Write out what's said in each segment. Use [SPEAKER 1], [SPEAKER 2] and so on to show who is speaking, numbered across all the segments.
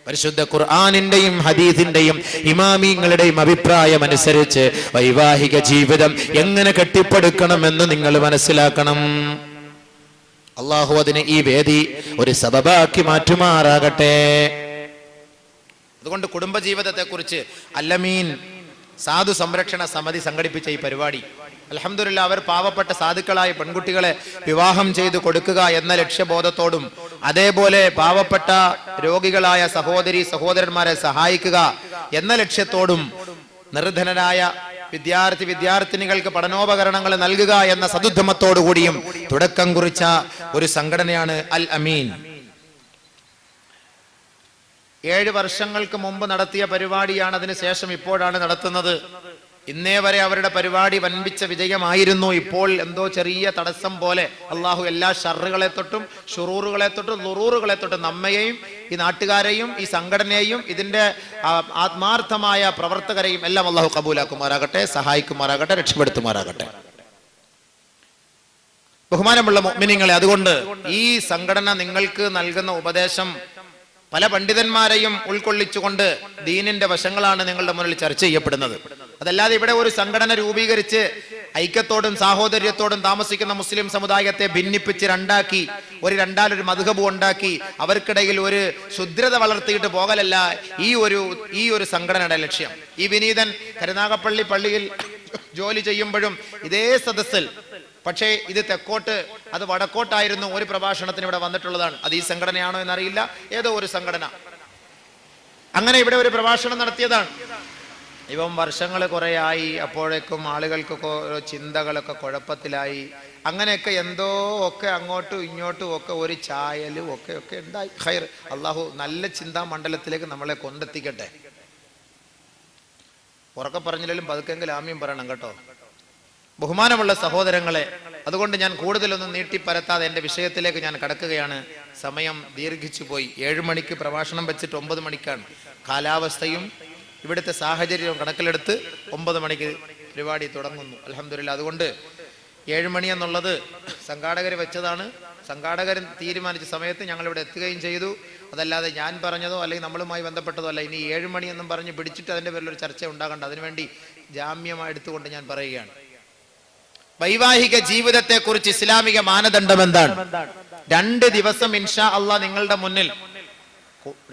[SPEAKER 1] പരിശുദ്ധ ഖുർആനിന്റെയും ഹദീസിന്റെയും ഇമാമിങ്ങളുടെയും അഭിപ്രായം അനുസരിച്ച് വൈവാഹിക ജീവിതം എങ്ങനെ കെട്ടിപ്പടുക്കണമെന്ന് നിങ്ങൾ മനസ്സിലാക്കണം. അള്ളാഹു അതിന് ഈ വേദി ഒരു സബബാക്കി മാറ്റുമാറാകട്ടെ. അതുകൊണ്ട് കുടുംബജീവിതത്തെ കുറിച്ച് അല്ലമീൻ സാധു സംരക്ഷണ സമിതി സംഘടിപ്പിച്ച ഈ പരിപാടി അൽഹംദുലില്ലാ അവർ പാവപ്പെട്ട സാധുക്കളായ പെൺകുട്ടികളെ വിവാഹം ചെയ്തു കൊടുക്കുക എന്ന ലക്ഷ്യബോധത്തോടും അതേപോലെ പാവപ്പെട്ട രോഗികളായ സഹോദരി സഹോദരന്മാരെ സഹായിക്കുക എന്ന ലക്ഷ്യത്തോടും നിർധനരായ വിദ്യാർത്ഥിനികൾക്ക് പഠനോപകരണങ്ങൾ നൽകുക എന്ന സദുദ്ധമത്തോടു കൂടിയും തുടക്കം കുറിച്ച ഒരു സംഘടനയാണ് അൽ അമീൻ. 7 വർഷങ്ങൾക്ക് മുമ്പ് നടത്തിയ പരിപാടിയാണ് അതിനുശേഷം ഇപ്പോഴാണ് നടത്തുന്നത്. ഇന്നേ വരെ അവരുടെ പരിപാടി വൻപിച്ച വിജയമായിരുന്നു. ഇപ്പോൾ എന്തോ ചെറിയ തടസ്സം പോലെ അള്ളാഹു എല്ലാ ഷറുകളെ തൊട്ടും ഷുറൂറുകളെ തൊട്ടും ലുറൂറുകളെ തൊട്ടും നമ്മയെയും ഈ നാട്ടുകാരെയും ഈ സംഘടനയെയും ഇതിന്റെ ആത്മാർത്ഥമായ പ്രവർത്തകരെയും എല്ലാം അള്ളാഹു കബൂലാക്കുമാറാകട്ടെ, സഹായിക്കുമാറാകട്ടെ, രക്ഷപ്പെടുത്തുമാറാകട്ടെ. ബഹുമാനമുള്ള മുഅ്മിനീങ്ങളെ, അതുകൊണ്ട് ഈ സംഘടന നിങ്ങൾക്ക് നൽകുന്ന ഉപദേശം പല പണ്ഡിതന്മാരെയും ഉൾക്കൊള്ളിച്ചുകൊണ്ട് ദീനിന്റെ വശങ്ങളാണ് നിങ്ങളുടെ മുന്നിൽ ചർച്ച ചെയ്യപ്പെടുന്നത്. അതല്ലാതെ ഇവിടെ ഒരു സംഘടന രൂപീകരിച്ച് ഐക്യത്തോടും സാഹോദര്യത്തോടും താമസിക്കുന്ന മുസ്ലിം സമുദായത്തെ ഭിന്നിപ്പിച്ച് രണ്ടാക്കി രണ്ടാലൊരു മദ്ഹബ് ഉണ്ടാക്കി അവർക്കിടയിൽ ഒരു ശുദ്രത വളർത്തിയിട്ട് പോകലല്ല ഈ ഒരു സംഘടനയുടെ ലക്ഷ്യം. ഈ വിനീതൻ കരുനാഗപ്പള്ളി പള്ളിയിൽ ജോലി ചെയ്യുമ്പോഴും ഇതേ സദസ്സിൽ, പക്ഷേ ഇത് തെക്കോട്ട് അത് വടക്കോട്ടായിരുന്നു ഒരു പ്രഭാഷണത്തിന് ഇവിടെ വന്നിട്ടുള്ളതാണ്. അത് ഈ സംഘടനയാണോ എന്നറിയില്ല, ഏതോ ഒരു സംഘടന അങ്ങനെ ഇവിടെ ഒരു പ്രഭാഷണം നടത്തിയതാണ്. ഇപ്പം വർഷങ്ങൾ കുറേ ആയി, അപ്പോഴേക്കും ആളുകൾക്കൊക്കെ ഓരോ ചിന്തകളൊക്കെ കുഴപ്പത്തിലായി. അങ്ങനെയൊക്കെ എന്തോ ഒക്കെ അങ്ങോട്ടും ഇങ്ങോട്ടും ഒക്കെ ഒരു ചായലും ഒക്കെ ഉണ്ടായി. ഖൈർ, അള്ളാഹു നല്ല ചിന്താ മണ്ഡലത്തിലേക്ക് നമ്മളെ കൊണ്ടെത്തിക്കട്ടെ. ഉറക്കെ പറഞ്ഞില്ലെങ്കിലും പതുക്കെങ്കിലും ആമീൻ പറയണം കേട്ടോ. ബഹുമാനമുള്ള സഹോദരങ്ങളെ, അതുകൊണ്ട് ഞാൻ കൂടുതലൊന്നും നീട്ടിപ്പരത്താതെ എൻ്റെ വിഷയത്തിലേക്ക് ഞാൻ കടക്കുകയാണ്. സമയം ദീർഘിച്ചു പോയി. 7 മണിക്ക് പ്രഭാഷണം വെച്ചിട്ട് 9 മണിക്കാണ്. കാലാവസ്ഥയും ഇവിടുത്തെ സാഹചര്യവും കണക്കിലെടുത്ത് 9 മണിക്ക് പരിപാടി തുടങ്ങുന്നു. അൽഹംദുലില്ലാ. അതുകൊണ്ട് 7 മണി എന്നുള്ളത് സംഘാടകർ വെച്ചതാണ്. സംഘാടകർ തീരുമാനിച്ച സമയത്ത് ഞങ്ങൾ ഇവിടെ എത്തുകയും ചെയ്തു. അതല്ലാതെ ഞാൻ പറഞ്ഞതോ അല്ലെങ്കിൽ നമ്മളുമായി ബന്ധപ്പെട്ടതോ അല്ല. ഇനി 7 മണി എന്നും പറഞ്ഞ് പിടിച്ചിട്ട് അതിൻ്റെ പേരിലൊരു ചർച്ച ഉണ്ടാകണ്ട. അതിനുവേണ്ടി ജാമ്യമായി എടുത്തുകൊണ്ട് ഞാൻ പറയുകയാണ്. വൈവാഹിക ജീവിതത്തെ കുറിച്ച് ഇസ്ലാമിക മാനദണ്ഡം എന്താണ്? 2 ദിവസം ഇൻഷാ അള്ളാഹ് നിങ്ങളുടെ മുന്നിൽ,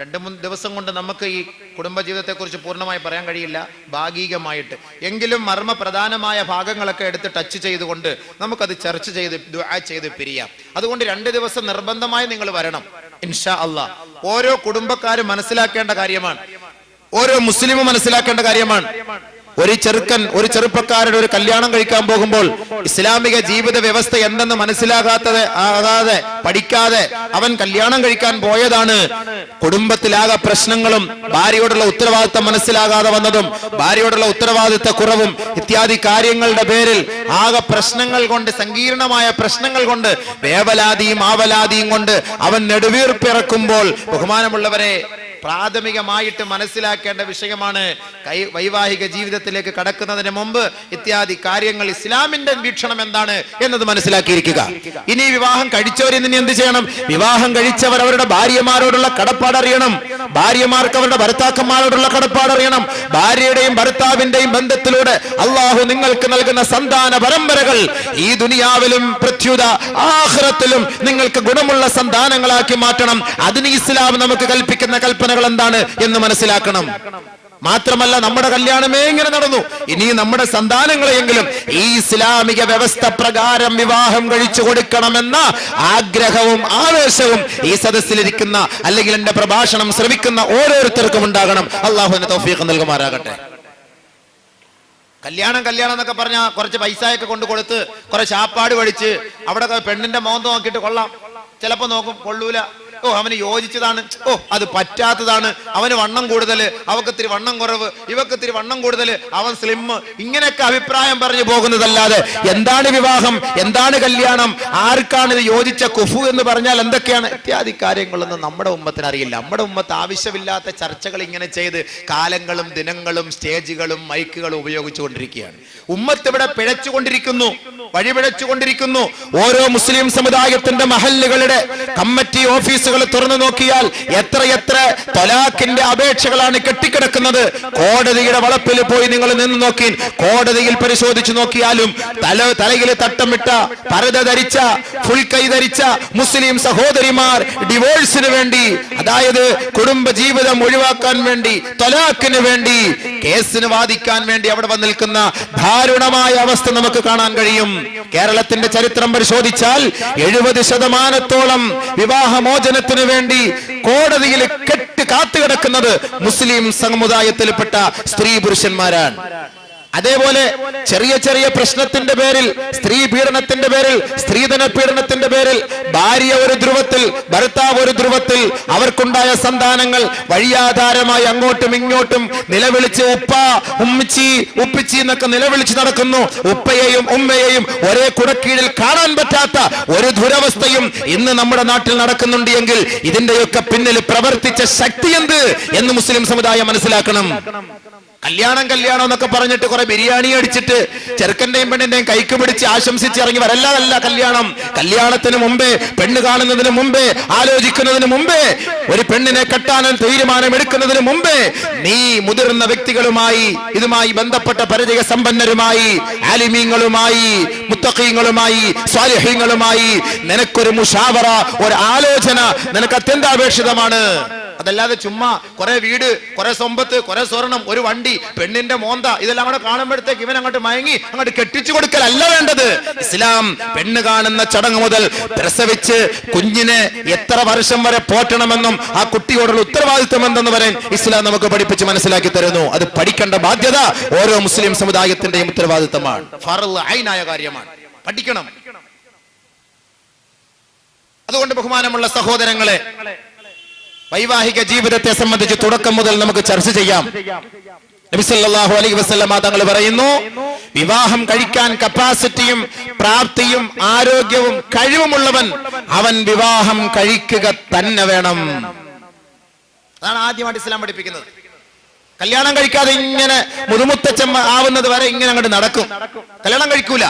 [SPEAKER 1] 2-3 ദിവസം കൊണ്ട് നമുക്ക് ഈ കുടുംബജീവിതത്തെ കുറിച്ച് പൂർണ്ണമായി പറയാൻ കഴിയില്ല, ഭാഗികമായിട്ട് എങ്കിലും മർമ്മപ്രധാനമായ ഭാഗങ്ങളൊക്കെ എടുത്ത് ടച്ച് ചെയ്തുകൊണ്ട് നമുക്കത് ചർച്ച ചെയ്ത് ദുആ ചെയ്ത് പിരിയാം. അതുകൊണ്ട് 2 ദിവസം നിർബന്ധമായി നിങ്ങൾ വരണം ഇൻഷാ അള്ളാഹ്. ഓരോ കുടുംബക്കാരും മനസ്സിലാക്കേണ്ട കാര്യമാണ്, ഓരോ മുസ്ലിമും മനസ്സിലാക്കേണ്ട കാര്യമാണ്. ഒരു ചെറുപ്പക്കാരുടെ ഒരു കല്യാണം കഴിക്കാൻ പോകുമ്പോൾ ഇസ്ലാമിക ജീവിത വ്യവസ്ഥ എന്തെന്ന് മനസ്സിലാകാതെ പഠിക്കാതെ അവൻ കല്യാണം കഴിക്കാൻ പോയതാണ്. കുടുംബത്തിലാകെ പ്രശ്നങ്ങളും ഭാര്യയോടുള്ള ഉത്തരവാദിത്തം മനസ്സിലാകാതെ വന്നതും ഭാര്യയോടുള്ള ഉത്തരവാദിത്ത കുറവും ഇത്യാദി കാര്യങ്ങളുടെ പേരിൽ ആകെ പ്രശ്നങ്ങൾ കൊണ്ട്, സങ്കീർണമായ പ്രശ്നങ്ങൾ കൊണ്ട്, വേവലാതിയും ആവലാതിയും കൊണ്ട് അവൻ നെടുവീർപ്പിറക്കുമ്പോൾ ബഹുമാനമുള്ളവരെ, പ്രാഥമികമായിട്ട് മനസ്സിലാക്കേണ്ട വിഷയമാണ്. വൈവാഹിക ജീവിതത്തിലേക്ക് കടക്കുന്നതിന് മുമ്പ് ഇത്യാദി കാര്യങ്ങൾ ഇസ്ലാമിന്റെ വീക്ഷണം എന്താണ് എന്നത് മനസ്സിലാക്കിയിരിക്കുക. ഇനി വിവാഹം കഴിച്ചവർ ഇനി എന്ത് ചെയ്യണം? വിവാഹം കഴിച്ചവർ അവരുടെ ഭാര്യമാരോടുള്ള കടപ്പാടറിയണം. ഭാര്യമാർക്ക് അവരുടെ ഭർത്താക്കന്മാരോടുള്ള കടപ്പാടറിയണം. ഭാര്യയുടെയും ഭർത്താവിന്റെയും ബന്ധത്തിലൂടെ അള്ളാഹു നിങ്ങൾക്ക് നൽകുന്ന സന്താന പരമ്പരകൾ ഈ ദുനിയാവിലും പ്രത്യുത ആഖിറത്തിലും നിങ്ങൾക്ക് ഗുണമുള്ള സന്താനങ്ങളാക്കി മാറ്റണം. അതിന് ഇസ്ലാം നമുക്ക് കൽപ്പിക്കുന്ന കൽപ്പനകൾ എന്താണ് എന്ന് മനസ്സിലാക്കണം. മാത്രമല്ല, നമ്മുടെ കല്യാണമേ ഇങ്ങനെ നടന്നു, ഇനി നമ്മുടെ സന്താനങ്ങളെയെങ്കിലും ഈ ഇസ്ലാമിക വ്യവസ്ഥ പ്രകാരം വിവാഹം കഴിച്ചു കൊടുക്കണമെന്ന ആഗ്രഹവും ആവേശവും ഈ സദസ്സിലിരിക്കുന്ന അല്ലെങ്കിൽ എന്റെ പ്രഭാഷണം ശ്രവിക്കുന്ന ഓരോരുത്തർക്കും ഉണ്ടാകണം. അള്ളാഹുവിന് തൗഫീഖ് നൽകുമാറാകട്ടെ. കല്യാണം എന്നൊക്കെ പറഞ്ഞാൽ കുറച്ച് പൈസയൊക്കെ കൊണ്ട് കൊടുത്ത് കുറെ ചാപ്പാട് പഠിച്ച് അവിടെ പെണ്ണിന്റെ മോന്ത നോക്കിയിട്ട് കൊള്ളാം, ചിലപ്പോ നോക്കും കൊള്ളൂല, അവന് യോജിച്ചതാണ്, അത് പറ്റാത്തതാണ്, അവന് വണ്ണം കൂടുതൽ, അവക്കിത്തിരി വണ്ണം കുറവ്, ഇവക്കിത്തിരി വണ്ണം കൂടുതൽ, അവൻ സ്ലിം, ഇങ്ങനെയൊക്കെ അഭിപ്രായം പറഞ്ഞു പോകുന്നതല്ലാതെ എന്താണ് വിവാഹം, എന്താണ് കല്യാണം, ആർക്കാണ് ഇത് യോജിച്ച കുഫു എന്ന് പറഞ്ഞാൽ എന്തൊക്കെയാണ് ഇത്യാദി കാര്യങ്ങളൊന്നും നമ്മുടെ ഉമ്മത്തിന് അറിയില്ല. നമ്മുടെ ഉമ്മത്ത് ആവശ്യമില്ലാത്ത ചർച്ചകൾ ഇങ്ങനെ ചെയ്ത് കാലങ്ങളും ദിനങ്ങളും സ്റ്റേജുകളും മൈക്കുകളും ഉപയോഗിച്ചുകൊണ്ടിരിക്കുകയാണ്. ഉമ്മത്ത് ഇവിടെ പിഴച്ചുകൊണ്ടിരിക്കുന്നു, വഴിപിഴച്ചുകൊണ്ടിരിക്കുന്നു. ഓരോ മുസ്ലിം സമുദായത്തിന്റെ മഹല്ലുകളുടെ കമ്മിറ്റി ഓഫീസുകൾ തുറന്നു നോക്കിയാൽ എത്രയെത്ര തൊലാഖിന്റെ അപേക്ഷകളാണ് കെട്ടിക്കിടക്കുന്നത്. കോടതിയുടെ വളപ്പിൽ പോയി നിങ്ങൾ നിന്ന് നോക്കി, കോടതിയിൽ പരിശോധിച്ചു നോക്കിയാലും തലയിൽ തട്ടമിട്ട പരദ ധരിച്ച ഫുൾ കൈ ധരിച്ച മുസ്ലിം സഹോദരിമാർ ഡിവോഴ്സിന് വേണ്ടി, അതായത് കുടുംബ ജീവിതം ഒഴിവാക്കാൻ വേണ്ടി, തൊലാഖിന് വേണ്ടി, കേസിന് വാദിക്കാൻ വേണ്ടി അവിടെ വന്ന് നിൽക്കുന്ന ദാരുണമായ അവസ്ഥ നമുക്ക് കാണാൻ കഴിയും. കേരളത്തിന്റെ ചരിത്രം പരിശോധിച്ചാൽ 70% വിവാഹമോചനത്തിന് വേണ്ടി കോടതിയിൽ കാത്തുകിടക്കുന്നത് മുസ്ലിം സമുദായത്തിൽപ്പെട്ട സ്ത്രീ പുരുഷന്മാരാണ്. അതേപോലെ ചെറിയ ചെറിയ പ്രശ്നത്തിന്റെ പേരിൽ, സ്ത്രീ പീഡനത്തിന്റെ പേരിൽ, സ്ത്രീധന പീഡനത്തിന്റെ പേരിൽ ഭാര്യ ഒരു ധ്രുവത്തിൽ, ഭർത്താവ് ഒരു ധ്രുവത്തിൽ, അവർക്കുണ്ടായ സന്താനങ്ങൾ വഴിയാധാരമായി അങ്ങോട്ടും ഇങ്ങോട്ടും നിലവിളിച്ച് ഉപ്പ, ഉമ്മിച്ചി, ഉപ്പിച്ചി എന്നൊക്കെ നിലവിളിച്ച് നടക്കുന്നു. ഉപ്പയെയും ഉമ്മയെയും ഒരേ കുടക്കീഴിൽ കാണാൻ പറ്റാത്ത ഒരു ദുരവസ്ഥയും ഇന്ന് നമ്മുടെ നാട്ടിൽ നടക്കുന്നുണ്ട് എങ്കിൽ ഇതിന്റെയൊക്കെ പിന്നിൽ പ്രവർത്തിച്ച ശക്തി എന്ത് എന്ന് മുസ്ലിം സമുദായം മനസ്സിലാക്കണം. കല്യാണം കല്യാണം എന്നൊക്കെ പറഞ്ഞിട്ട് കുറെ ബിരിയാണി അടിച്ചിട്ട് ചെറുക്കന്റെയും പെണ്ണിന്റെയും കൈക്ക് പിടിച്ച് ആശംസിച്ച് ഇറങ്ങി വരല്ലതല്ല കല്യാണം. കല്യാണത്തിന് മുമ്പേ, പെണ്ണ് കാണുന്നതിന് മുമ്പേ, ആലോചിക്കുന്നതിന് മുമ്പേ, ഒരു പെണ്ണിനെ കെട്ടാൻ തീരുമാനം എടുക്കുന്നതിന് മുമ്പേ നീ മുതിർന്ന വ്യക്തികളുമായി, ഇതുമായി ബന്ധപ്പെട്ട പരിചയ സമ്പന്നരുമായി, ആലിമീങ്ങളുമായി, മുത്തഖീങ്ങളുമായി, സ്വാലിഹീങ്ങളുമായി നിനക്കൊരു മുഷാവറ, ഒരു ആലോചന നിനക്ക് അത്യന്താപേക്ഷിതമാണ്. അതല്ലാതെ ചുമ്മാ കുറെ വീട്, കുറെ സമ്പത്ത്, കുറെ സ്വർണം, ഒരു വണ്ടി, പെണ്ണിന്റെ മോന്ത, ഇതെല്ലാം കൂടെ കാണുമ്പോഴത്തേക്ക് ഇവൻ അങ്ങോട്ട് മയങ്ങി അങ്ങോട്ട് കെട്ടിച്ചു കൊടുക്കലല്ല വേണ്ടത്. ഇസ്ലാം പെണ്ണ് കാണുന്ന ചടങ്ങ് മുതൽ പ്രസവിച്ച് കുഞ്ഞിനെ എത്ര വർഷം വരെ പോറ്റണമെന്നും ആ കുട്ടിയോടുള്ള ഉത്തരവാദിത്വം എന്തെന്ന് പറയാൻ ഇസ്ലാം നമുക്ക് പഠിപ്പിച്ച് മനസ്സിലാക്കി തരുന്നു. അത് പഠിക്കേണ്ട ബാധ്യത ഓരോ മുസ്ലിം സമുദായത്തിന്റെയും ഉത്തരവാദിത്തമാണ്, ഫർള് ഐനായ കാര്യമാണ്, പഠിക്കണം. അതുകൊണ്ട് ബഹുമാനമുള്ള സഹോദരങ്ങളെ, വൈവാഹിക ജീവിതത്തെ സംബന്ധിച്ച് തുടക്കം മുതൽ നമുക്ക് ചർച്ച ചെയ്യാം. നബി സല്ലല്ലാഹു അലൈഹി വസല്ലം തങ്ങൾ പറയുന്നു, വിവാഹം കഴിക്കാൻ കപ്പാസിറ്റിയും പ്രാപ്തിയും ആരോഗ്യവും കഴിവുമുള്ളവൻ അവൻ വിവാഹം കഴിക്കുക തന്നെ വേണം. അതാണ് ആദ്യമായിട്ട് ഇസ്ലാം പഠിപ്പിക്കുന്നത്. കല്യാണം കഴിക്കാതെ ഇങ്ങനെ മുതുമുത്തച്ഛൻ ആവുന്നത് വരെ ഇങ്ങനെ അങ്ങോട്ട് നടക്കും, കല്യാണം കഴിക്കൂല.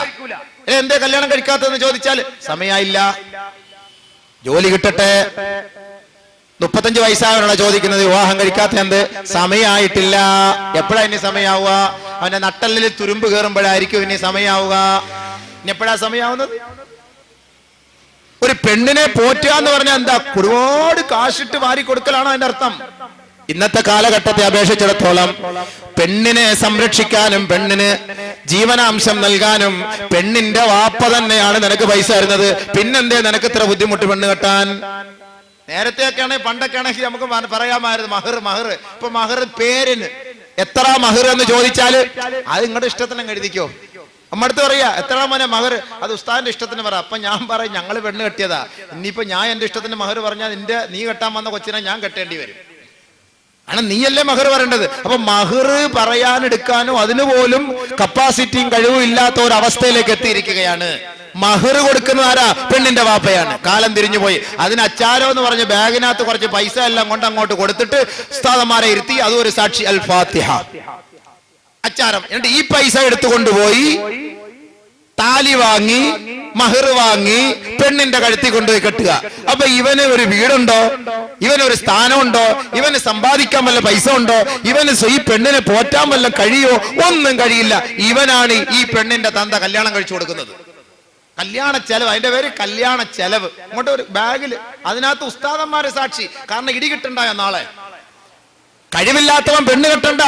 [SPEAKER 1] എന്തേ കല്യാണം കഴിക്കാത്തതെന്ന് ചോദിച്ചാൽ സമയമില്ല, ജോലി കിട്ടട്ടെ. 35 വയസ്സായവനാണ് ചോദിക്കുന്നത് വിവാഹം കഴിക്കാത്ത എന്ത്, സമയമായിട്ടില്ല. എപ്പോഴാ ഇനി സമയാവുക? അവന്റെ നട്ടലിൽ തുരുമ്പ് കയറുമ്പോഴായിരിക്കും ഇനി സമയാവുക. ഇനി എപ്പോഴാ സമയാവുന്നത്? ഒരു പെണ്ണിനെ പോറ്റുക എന്ന് പറഞ്ഞാൽ എന്താ? ഒരുപാട് കാശിട്ട് വാരി കൊടുക്കലാണോ അതിന്റെ അർത്ഥം? ഇന്നത്തെ കാലഘട്ടത്തെ അപേക്ഷിച്ചിടത്തോളം പെണ്ണിനെ സംരക്ഷിക്കാനും പെണ്ണിന് ജീവനാംശം നൽകാനും പെണ്ണിന്റെ വാപ്പ തന്നെയാണ് നിനക്ക് പൈസ തരുന്നത്. പിന്നെന്തേ നിനക്ക് ഇത്ര ബുദ്ധിമുട്ട് പെണ്ണ് കെട്ടാൻ? നേരത്തെയൊക്കെ ആണെങ്കിൽ, പണ്ടൊക്കെ ആണെങ്കിൽ നമുക്ക് പറയാമായിരുന്നു മഹർ മഹർ. ഇപ്പൊ മഹർ പേരിന് എത്ര മഹർ എന്ന് ചോദിച്ചാല് അത് നിങ്ങളുടെ ഇഷ്ടത്തിന് എഴുതിക്കോ. നമ്മടുത്ത് പറയാ എത്ര മോനെ മഹർ, അത് ഉസ്താദിന്റെ ഇഷ്ടത്തിന് പറ. അപ്പൊ ഞാൻ പറയും ഞങ്ങൾ പെണ്ണ് കെട്ടിയതാ, ഇനിയിപ്പോ ഞാൻ എന്റെ ഇഷ്ടത്തിന് മഹർ പറഞ്ഞാൽ നീ കെട്ടാൻ വന്ന കൊച്ചിനെ ഞാൻ കെട്ടേണ്ടി വരും. കാരണം നീയല്ലേ മഹർ പറയേണ്ടത്. അപ്പൊ മഹർ പറയാനെടുക്കാനും അതിന് പോലും കപ്പാസിറ്റിയും കഴിവും ഇല്ലാത്ത ഒരു അവസ്ഥയിലേക്ക് എത്തിയിരിക്കുകയാണ്. മഹർ കൊടുക്കുന്നത് ആരാ? പെണ്ണിന്റെ വാപ്പയാണ്. കാലം തിരിഞ്ഞു പോയി. അതിന് അച്ചാരോ എന്ന് പറഞ്ഞ് ബാഗിനകത്ത് കുറച്ച് പൈസ എല്ലാം കൊണ്ട് അങ്ങോട്ട് കൊടുത്തിട്ട് ഉസ്താദന്മാരെ ഇരുത്തി അതും ഒരു സാക്ഷി, അൽ ഫാത്തിഹ അച്ചാരം. എന്നിട്ട് ഈ പൈസ എടുത്തുകൊണ്ടുപോയി താലി വാങ്ങി, മഹർ വാങ്ങി പെണ്ണിന്റെ കഴുത്തി കൊണ്ടുപോയി കെട്ടുക. അപ്പൊ ഇവന് ഒരു വീടുണ്ടോ? ഇവനൊരു സ്ഥാനമുണ്ടോ? ഇവന് സമ്പാദിക്കാൻ വല്ല പൈസ ഉണ്ടോ? ഇവന് ഈ പെണ്ണിനെ പോറ്റാൻ വല്ല കഴിയോ? ഒന്നും കഴിയില്ല. ഇവനാണ് ഈ പെണ്ണിന്റെ തന്ത കല്യാണം കഴിച്ചു കൊടുക്കുന്നത്. കല്യാണ ചെലവ്, അതിന്റെ പേര് കല്യാണ ചെലവ്. അങ്ങോട്ട് ഒരു ബാഗില്, അതിനകത്ത് ഉസ്താദന്മാരെ സാക്ഷി. കാരണം ഇടി കിട്ടണ്ടായ നാളെ. കഴിവില്ലാത്തവൻ പെണ്ണ് കെട്ടണ്ട,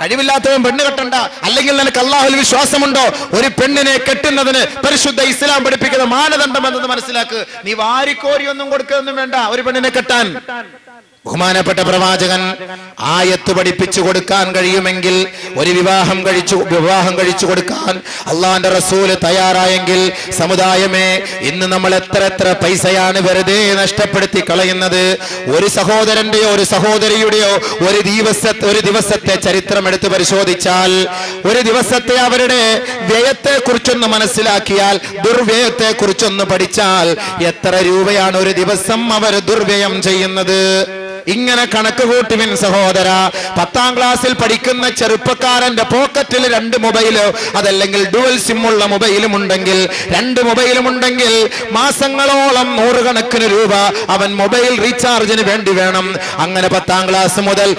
[SPEAKER 1] കഴിവില്ലാത്തവൻ പെണ്ണ് കെട്ടണ്ട. അല്ലെങ്കിൽ നിനക്ക് അല്ലാഹുവിൽ വിശ്വാസമുണ്ടോ? ഒരു പെണ്ണിനെ കെട്ടുന്നതിന് പരിശുദ്ധ ഇസ്ലാം പഠിപ്പിക്കുന്ന മാനദണ്ഡം എന്നത് മനസ്സിലാക്ക്. നീ വാരിക്കോരിയൊന്നും കൊടുക്കുകയൊന്നും വേണ്ട ഒരു പെണ്ണിനെ കെട്ടാൻ. ബഹുമാനപ്പെട്ട പ്രവാചകൻ ആയത്ത് പഠിപ്പിച്ചു കൊടുക്കാൻ കഴിയുമെങ്കിൽ, ഒരു വിവാഹം കഴിച്ചു കൊടുക്കാൻ അള്ളാന്റെ റസൂല് തയ്യാറായെങ്കിൽ, സമുദായമേ ഇന്ന് നമ്മൾ എത്ര പൈസയാണ് വെറുതെ നഷ്ടപ്പെടുത്തി കളയുന്നത്. ഒരു സഹോദരന്റെയോ ഒരു സഹോദരിയുടെയോ ഒരു ദിവസത്തെ ചരിത്രം എടുത്ത് പരിശോധിച്ചാൽ, ഒരു ദിവസത്തെ അവരുടെ വ്യയത്തെ കുറിച്ചൊന്ന് മനസ്സിലാക്കിയാൽ, ദുർവ്യയത്തെ കുറിച്ചൊന്ന് പഠിച്ചാൽ എത്ര രൂപയാണ് ഒരു ദിവസം അവർ ദുർവ്യയം ചെയ്യുന്നത്? ഇങ്ങനെ കണക്ക് കൂട്ടുവിൻ സഹോദര. 10ാം ക്ലാസ്സിൽ പഠിക്കുന്ന ചെറുപ്പക്കാരന്റെ പോക്കറ്റിൽ 2 മൊബൈലോ അതല്ലെങ്കിൽ ഡുവൽ സിം ഉള്ള മൊബൈലും ഉണ്ടെങ്കിൽ 2 മൊബൈലും ഉണ്ടെങ്കിൽ മാസങ്ങളോളം 100 കണക്കിന് രൂപ അവൻ മൊബൈൽ റീചാർജിന് വേണ്ടി വേണം. അങ്ങനെ 10ാം ക്ലാസ് മുതൽ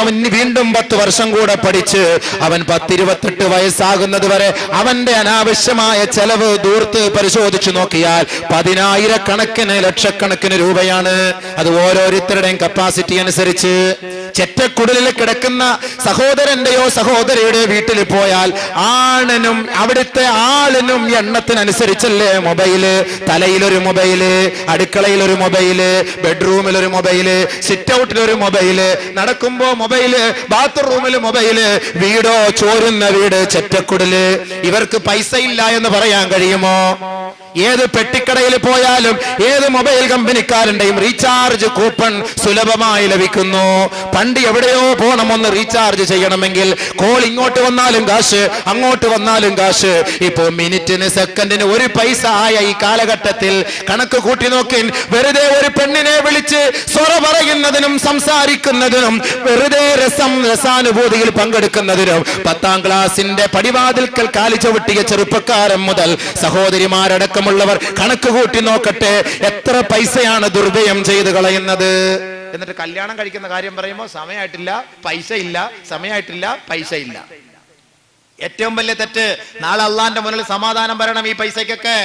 [SPEAKER 1] അവൻ വീണ്ടും 10 വർഷം കൂടെ പഠിച്ച് അവൻ 10-28 വയസ്സാകുന്നത് വരെ അവന്റെ അനാവശ്യമായ ചെലവ് ദൂർത്ത് പരിശോധിച്ചു നോക്കിയാൽ 10,000-കണക്കിന് ലക്ഷക്കണക്കിന് രൂപയാണ്. അത് ഓരോരുത്തരുടെയും കപ്പാസിറ്റി അനുസരിച്ച്. ചെറ്റക്കുടലിൽ കിടക്കുന്ന സഹോദരന്റെയോ സഹോദരിയുടെ വീട്ടിൽ പോയാൽ ആണിനും അവിടുത്തെ ആളിനും എണ്ണത്തിനനുസരിച്ചല്ലേ മൊബൈല്. തലയിലൊരു മൊബൈല്, അടുക്കളയിലൊരു മൊബൈല്, ബെഡ്റൂമിലൊരു മൊബൈല്, സിറ്റ് ഔട്ടിലൊരു മൊബൈല്, നടക്കുമ്പോ മൊബൈല്, ബാത്റൂമില് മൊബൈല്. വീടോ ചോരുന്ന വീട്, ചെറ്റക്കുടല്. ഇവർക്ക് പൈസ ഇല്ല എന്ന് പറയാൻ കഴിയുമോ? ഏത് പെട്ടിക്കടയിൽ പോയാലും ഏത് മൊബൈൽ കമ്പനിക്കാരന്റെയും റീചാർജ് കൂപ്പൺ സുലഭമായി ലഭിക്കുന്നു. പണ്ട് എവിടെയോ പോണമെന്ന് റീചാർജ് ചെയ്യണമെങ്കിൽ കോൾ ഇങ്ങോട്ട് വന്നാലും കാശ്, അങ്ങോട്ട് വന്നാലും കാശ്. ഇപ്പോ മിനിറ്റിന് സെക്കൻഡിന് 1 പൈസ ആയ ഈ കാലഘട്ടത്തിൽ കണക്ക് കൂട്ടി നോക്കി വെറുതെ ഒരു പെണ്ണിനെ വിളിച്ച് സ്വറ പറയുന്നതിനും സംസാരിക്കുന്നതിനും വെറുതെ രസാനുഭൂതിയിൽ പങ്കെടുക്കുന്നതിനും 10ാം ക്ലാസിന്റെ പടിവാതിൽക്കൽ കാലി ചവിട്ടിയ ചെറുപ്പക്കാരൻ മുതൽ സഹോദരിമാരടക്കം ുള്ളവർ കണക്ക് കൂട്ടി നോക്കട്ടെ എത്ര പൈസയാണ് ദുർവ്യയം ചെയ്ത് കളയുന്നത്. എന്നിട്ട് കല്യാണം കഴിക്കുന്ന കാര്യം പറയുമ്പോൾ സമയമായിട്ടില്ല, പൈസ ഇല്ല, സമയമായിട്ടില്ല, പൈസ ഇല്ല. ഏറ്റവും വലിയ തെറ്റ്. നാളെ അള്ളാന്റെ മുന്നിൽ സമാധാനം വരണം ഈ പൈസക്കൊക്കെ.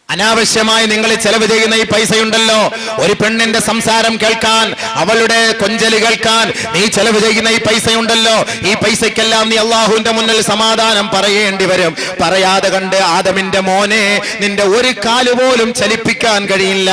[SPEAKER 1] അനാവശ്യമായി നിങ്ങൾ ചെലവ് ചെയ്യുന്ന ഈ പൈസയുണ്ടല്ലോ, ഒരു പെണ്ണിന്റെ സംസാരം കേൾക്കാൻ, അവളുടെ കൊഞ്ചല് കേൾക്കാൻ നീ ചെലവ് ചെയ്യുന്ന ഈ പൈസയുണ്ടല്ലോ, ഈ പൈസക്കെല്ലാം നീ അള്ളാഹുവിന്റെ മുന്നിൽ സമാധാനം പറയേണ്ടി വരും. പറയാതെ കണ്ട് ആദമിന്റെ മോനെ നിന്റെ ഒരു കാല് പോലും ചലിപ്പിക്കാൻ കഴിയില്ല.